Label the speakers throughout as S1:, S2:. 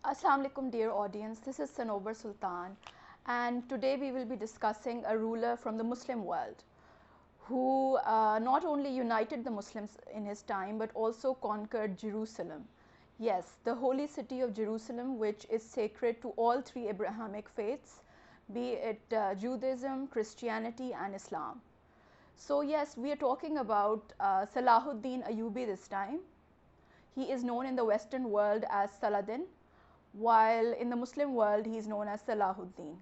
S1: Assalamu alaikum dear audience, this is Sanobar Sultan, and today we will be discussing a ruler from the Muslim world who not only united the Muslims in his time but also conquered Jerusalem. Yes, the holy city of Jerusalem, which is sacred to all three Abrahamic faiths, be it Judaism, Christianity and Islam. So yes, we are talking about Salahuddin Ayyubi this time. He is known in the Western world as Saladin, while in the Muslim world he is known as Salahuddin.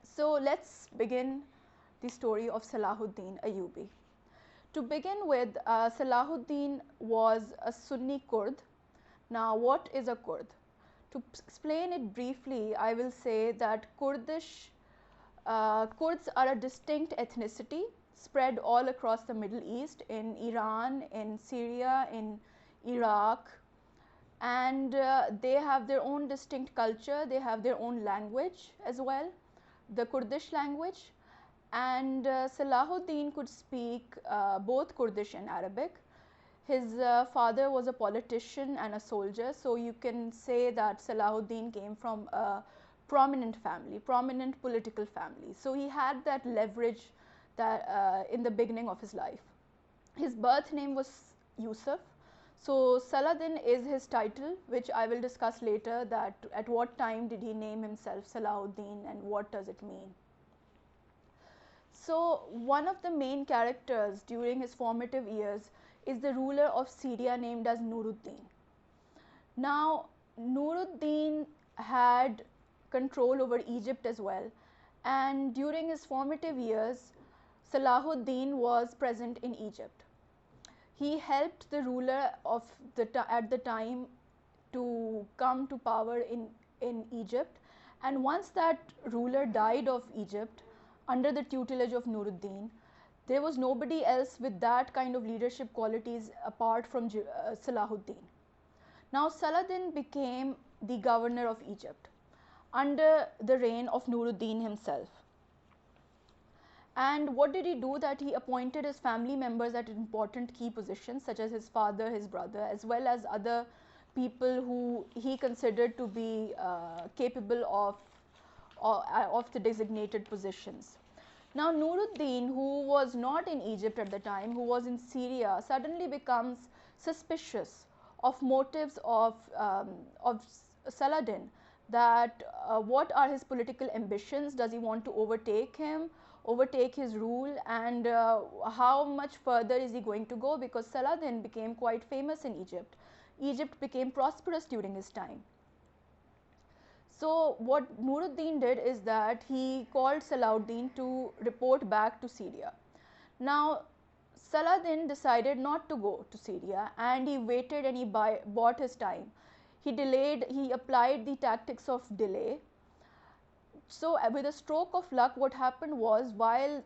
S1: So let's begin the story of Salahuddin Ayyubi. To begin with, Salahuddin was a Sunni Kurd. Now, what is a Kurd? To explain it briefly, I will say that Kurds are a distinct ethnicity spread all across the Middle East, in Iran, in Syria, in Iraq, and they have their own distinct culture, they have their own language as well, the Kurdish language, and Salahuddin could speak both Kurdish and Arabic. His father was a politician and a soldier, so you can say that Salahuddin came from a prominent family, prominent political family. So he had that leverage that in the beginning of his life. His birth name was Yusuf. So Saladin is his title, which I will discuss later, that at what time did he name himself Salahuddin and what does it mean. So one of the main characters during his formative years is the ruler of Syria named as Nuruddin. Now Nuruddin had control over Egypt as well, and during his formative years Salahuddin was present in Egypt. He helped the ruler of at the time to come to power in Egypt, and once that ruler died of Egypt under the tutelage of Nuruddin, there was nobody else with that kind of leadership qualities apart from Salahuddin. Now Saladin became the governor of Egypt under the reign of Nuruddin himself. And what did he do? That he appointed his family members at important key positions, such as his father, his brother, as well as other people who he considered to be capable of the designated positions. Now Nuruddin, who was not in Egypt at the time, who was in Syria, suddenly becomes suspicious of motives of Saladin, that what are his political ambitions? Does he want to overtake him, overtake his rule, and how much further is he going to go? Because Saladin became quite famous in Egypt. Egypt became prosperous during his time. So what Nuruddin did is that he called Salahuddin to report back to Syria. Now Saladin decided not to go to Syria, and he waited and he bought his time. He delayed, he applied the tactics of delay. So with a stroke of luck, what happened was, while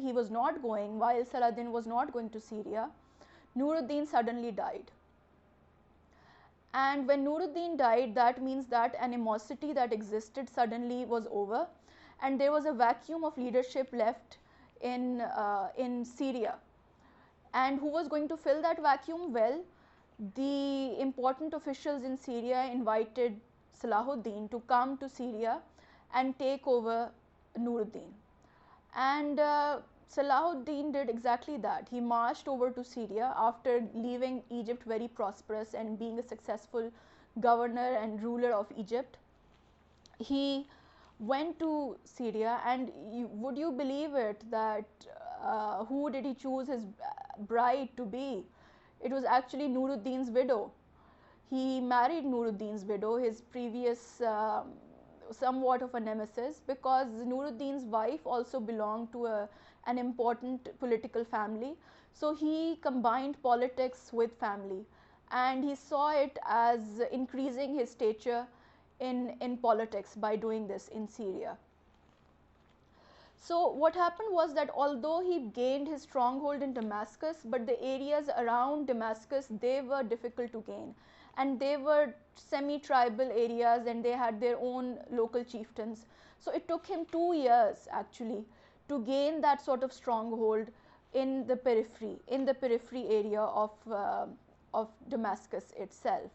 S1: he was not going, while Saladin was not going to Syria, Nuruddin suddenly died. And when Nuruddin died, that means that animosity that existed suddenly was over, and there was a vacuum of leadership left in Syria. And who was going to fill that vacuum? Well, the important officials in Syria invited Salahuddin to come to Syria and take over Nuruddin. And Salahuddin did exactly that. He marched over to Syria after leaving Egypt very prosperous and being a successful governor and ruler of Egypt. He went to Syria, and would you believe it that who did he choose his bride to be? It was actually Nuruddin's widow. He married Nuruddin's widow, his previous somewhat of a nemesis, because Nuruddin's wife also belonged to an important political family. So he combined politics with family, and he saw it as increasing his stature in politics by doing this in Syria. So what happened was that although he gained his stronghold in Damascus, but the areas around Damascus, they were difficult to gain, and they were semi-tribal areas, and they had their own local chieftains. So it took him 2 years actually to gain that sort of stronghold in the periphery area of Damascus itself.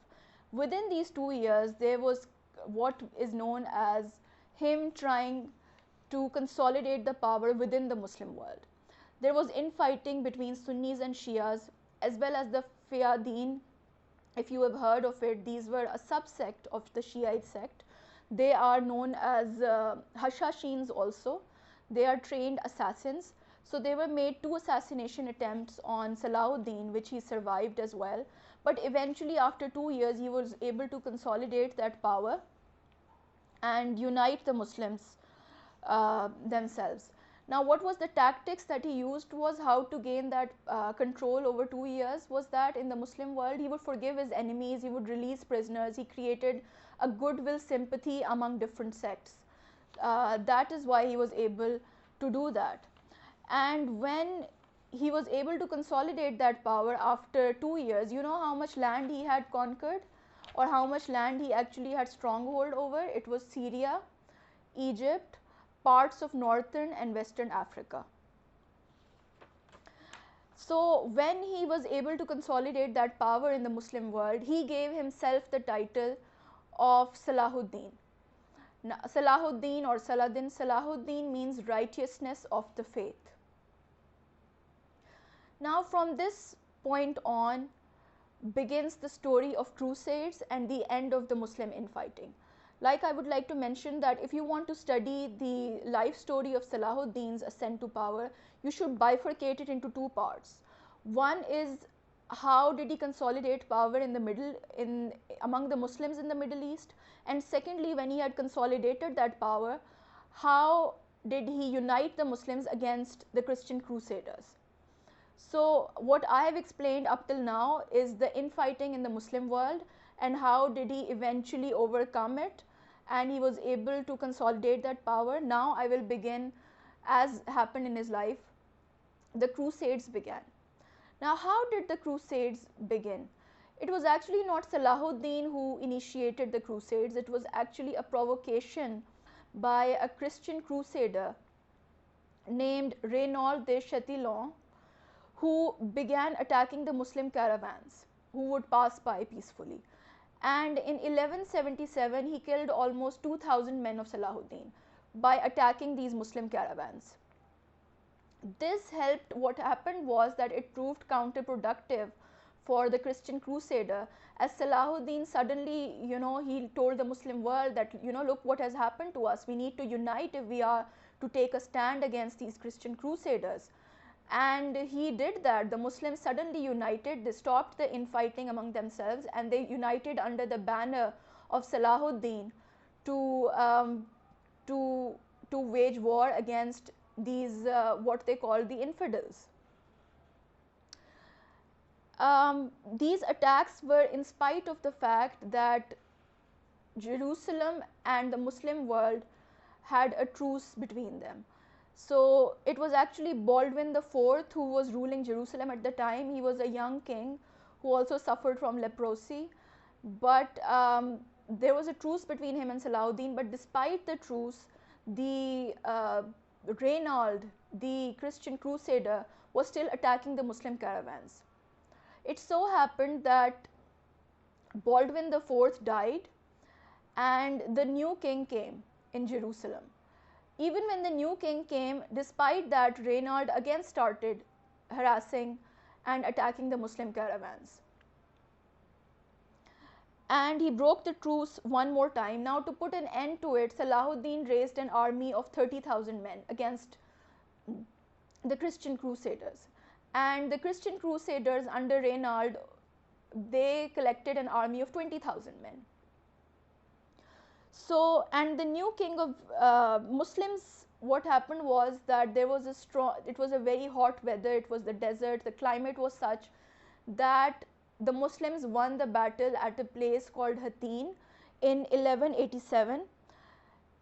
S1: Within these 2 years, there was what is known as him trying to consolidate the power within the Muslim world. There was infighting between Sunnis and Shias, as well as the Fayadin. If you have heard of it, these were a subsect of the Shiite sect. They are known as Hashashins also. They are trained assassins. So they were made 2 assassination attempts on Salahuddin, which he survived as well. But eventually, after 2 years, he was able to consolidate that power and unite the Muslims themselves. Now, what was the tactics that he used was how to gain that control over 2 years was that in the Muslim world, he would forgive his enemies, he would release prisoners, he created a goodwill sympathy among different sects. That is why he was able to do that. And when he was able to consolidate that power after 2 years, you know how much land he had conquered or how much land he actually had stronghold over? It was Syria, Egypt, parts of northern and western Africa. So when he was able to consolidate that power in the Muslim world, he gave himself the title of Salahuddin. Now, Salahuddin or Saladin, Salahuddin means righteousness of the faith. Now from this point on begins the story of crusades and the end of the Muslim infighting. Like, I would like to mention that if you want to study the life story of Salahuddin's ascent to power, you should bifurcate it into 2 parts. One is how did he consolidate power among the Muslims in the Middle East, and secondly, when he had consolidated that power, how did he unite the Muslims against the Christian crusaders. So what I have explained up till now is the infighting in the Muslim world and how did he eventually overcome it, and he was able to consolidate that power. Now I will begin, as happened in his life, the crusades began. Now how did the crusades begin? It was actually not Salahuddin who initiated the crusades, it was actually a provocation by a Christian crusader named Reynaud de Chatillon, who began attacking the Muslim caravans who would pass by peacefully. And in 1177, he killed almost 2,000 men of Salahuddin by attacking these Muslim caravans. This helped, what happened was that it proved counterproductive for the Christian crusader, as Salahuddin suddenly, he told the Muslim world that, look what has happened to us, we need to unite if we are to take a stand against these Christian crusaders. And he did that. The Muslims suddenly united, they stopped the infighting among themselves and they united under the banner of Salahuddin to wage war against these what they call the infidels. These attacks were in spite of the fact that Jerusalem and the Muslim world had a truce between them. So it was actually Baldwin IV who was ruling Jerusalem at the time. He was a young king who also suffered from leprosy, but there was a truce between him and Salahuddin. But despite the truce, the Reynaud, the Christian crusader, was still attacking the Muslim caravans. It so happened that Baldwin IV died and the new king came in Jerusalem. Even when the new king came, despite that, Reynaud again started harassing and attacking the Muslim caravans. And he broke the truce one more time. Now, to put an end to it, Salahuddin raised an army of 30,000 men against the Christian crusaders. And the Christian crusaders under Reynaud, they collected an army of 20,000 men. So, and the new king of Muslims, what happened was that there was it was a very hot weather, it was the desert, the climate was such that the Muslims won the battle at a place called Hattin in 1187,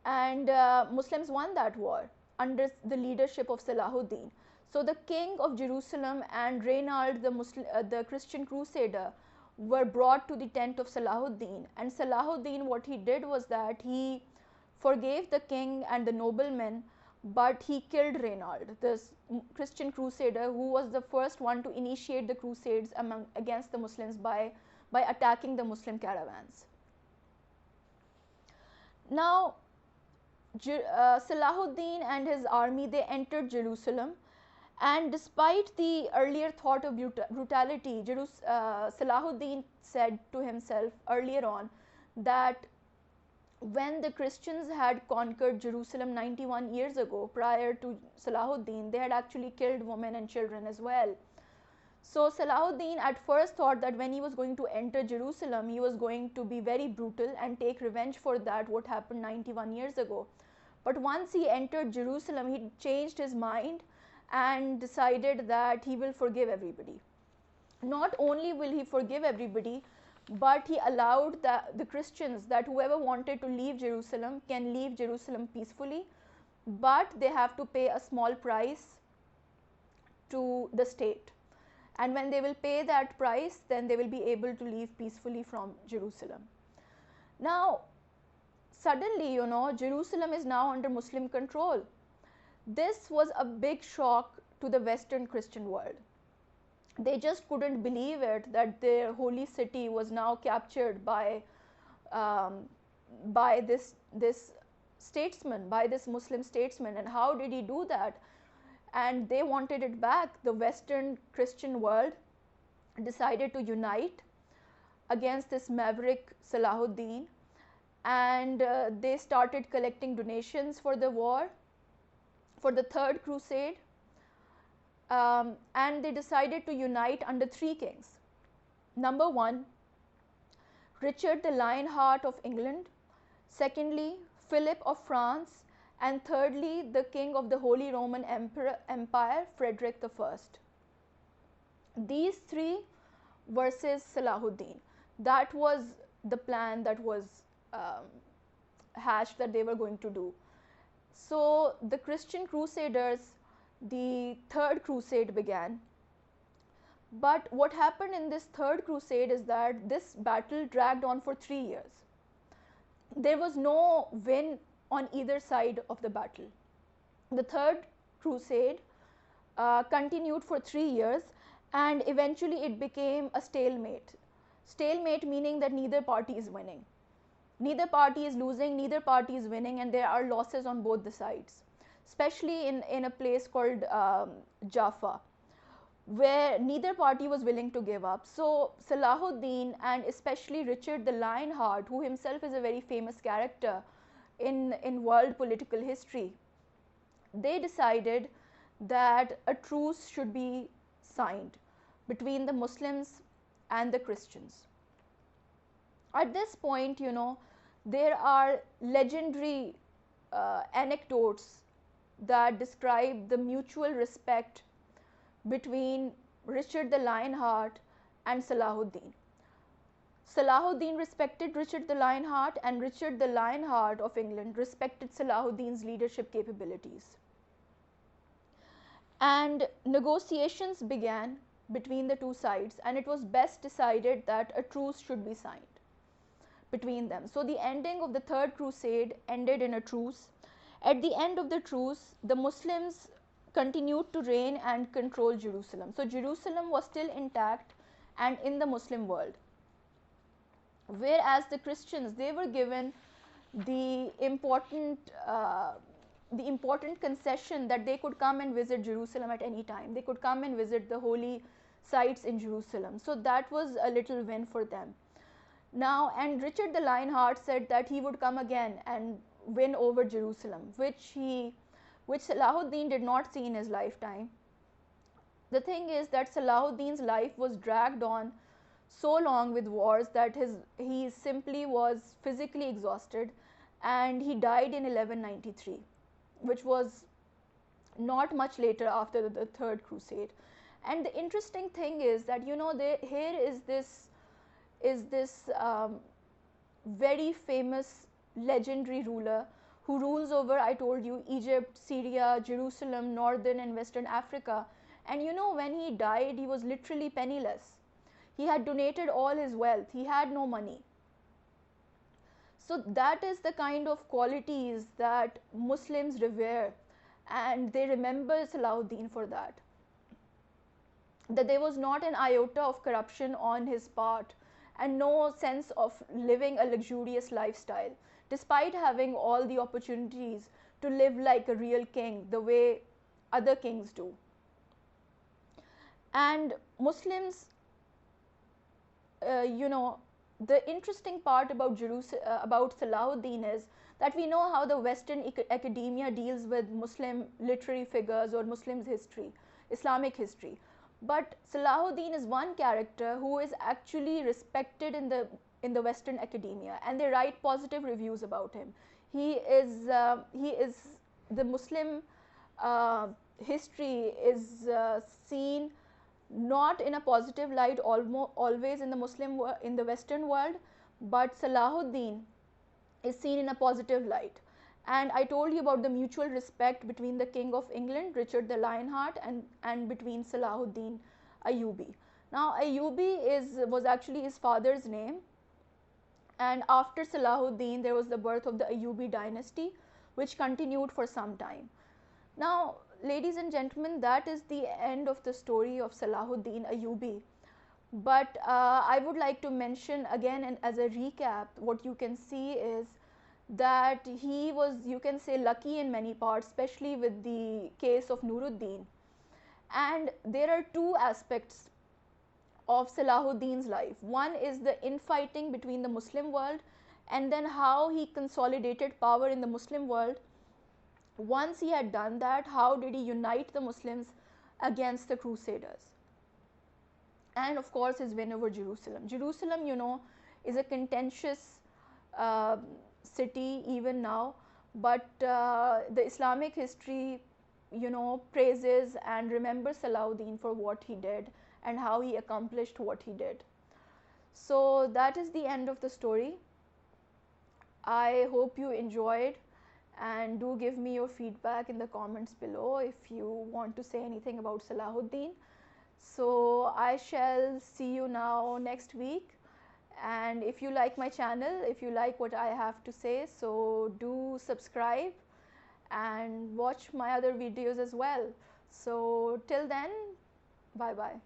S1: and Muslims won that war under the leadership of Salahuddin. So the king of Jerusalem and Reynaud, the Christian crusader, were brought to the tent of Salahuddin, and Salahuddin, what he did was that he forgave the king and the noblemen, but he killed Reynaud, this Christian crusader who was the first one to initiate the crusades against the Muslims by by attacking the Muslim caravans. Now, Salahuddin and his army, they entered Jerusalem, and despite the earlier thought of brutality, Salahuddin said to himself earlier on that when the Christians had conquered Jerusalem 91 years ago, prior to Salahuddin, they had actually killed women and children as well. So Salahuddin at first thought that when he was going to enter Jerusalem, he was going to be very brutal and take revenge for that, what happened 91 years ago. But once he entered Jerusalem, he changed his mind and decided that he will forgive everybody. Not only will he forgive everybody, but he allowed the Christians that whoever wanted to leave Jerusalem can leave Jerusalem peacefully, but they have to pay a small price to the state. And when they will pay that price, then they will be able to leave peacefully from Jerusalem. Now, suddenly, Jerusalem is now under Muslim control. This was a big shock to the Western Christian world. They just couldn't believe it, that their holy city was now captured by this statesman, by this Muslim statesman. And how did he do that? And they wanted it back. The Western Christian world decided to unite against this maverick Salahuddin, and they started collecting donations for the war, for the Third Crusade, and they decided to unite under three kings. Number one, Richard the Lionheart of England. Secondly, Philip of France. And thirdly, the king of the Holy Roman Empire, Frederick I. These three versus Salahuddin. That was the plan that was hatched, that they were going to do. So the Christian Crusaders, the Third Crusade began. But what happened in this Third Crusade is that this battle dragged on for 3 years. There was no win on either side of the battle. The Third Crusade continued for 3 years, and eventually it became a stalemate. Stalemate meaning that neither party is winning. Neither party is losing, neither party is winning, and there are losses on both the sides, especially in a place called Jaffa, where neither party was willing to give up. So Salahuddin, and especially Richard the Lionheart, who himself is a very famous character in world political history, they decided that a truce should be signed between the Muslims and the Christians. At this point, there are legendary anecdotes that describe the mutual respect between Richard the Lionheart and Salahuddin. Salahuddin respected Richard the Lionheart, and Richard the Lionheart of England respected Salahuddin's leadership capabilities. And negotiations began between the two sides, and it was best decided that a truce should be signed between them. So the ending of the Third Crusade ended in a truce. At the end of the truce, the Muslims continued to reign and control Jerusalem. So Jerusalem was still intact and in the Muslim world. Whereas the Christians, they were given the important concession that they could come and visit Jerusalem at any time. They could come and visit the holy sites in Jerusalem. So that was a little win for them. Now, and Richard the Lionheart said that he would come again and win over Jerusalem, which Salahuddin did not see in his lifetime. The thing is that Salahuddin's life was dragged on so long with wars that he simply was physically exhausted, and he died in 1193, which was not much later after the Third Crusade. And the interesting thing is that here is this very famous legendary ruler who rules over, I told you, Egypt, Syria, Jerusalem, northern and western Africa. And when he died, he was literally penniless. He had donated all his wealth. He had no money. So that is the kind of qualities that Muslims revere, and they remember Salahuddin for that. That there was not an iota of corruption on his part, and no sense of living a luxurious lifestyle, despite having all the opportunities to live like a real king the way other kings do. And Muslims, you know, the interesting part about about Salahuddin is that we know how the Western academia deals with Muslim literary figures or Muslims history, Islamic history. But Salahuddin is one character who is actually respected in the Western academia, and they write positive reviews about him. He is the Muslim history is seen not in a positive light always in the in the Western world, but Salahuddin is seen in a positive light. And I told you about the mutual respect between the King of England, Richard the Lionheart, and between Salahuddin Ayyubi. Now Ayyubi was actually his father's name, and after Salahuddin there was the birth of the Ayyubi dynasty, which continued for some time. Now, ladies and gentlemen, that is the end of the story of Salahuddin Ayyubi. But I would like to mention again, and as a recap, what you can see is that he was, you can say, lucky in many parts, especially with the case of Nuruddin. And there are two aspects of Salahuddin's life. One is the infighting between the Muslim world, and then how he consolidated power in the Muslim world. Once he had done that, how did he unite the Muslims against the Crusaders? And of course, his win over Jerusalem. Jerusalem, you know, is a contentious city even now, but the Islamic history, you know, praises and remembers Salahuddin for what he did and how he accomplished what he did. So that is the end of the story. I hope you enjoyed, and do give me your feedback in the comments below if you want to say anything about Salahuddin. So I shall see you now next week, and if you like my channel, if you like what I have to say, so do subscribe and watch my other videos as well. So till then, bye bye.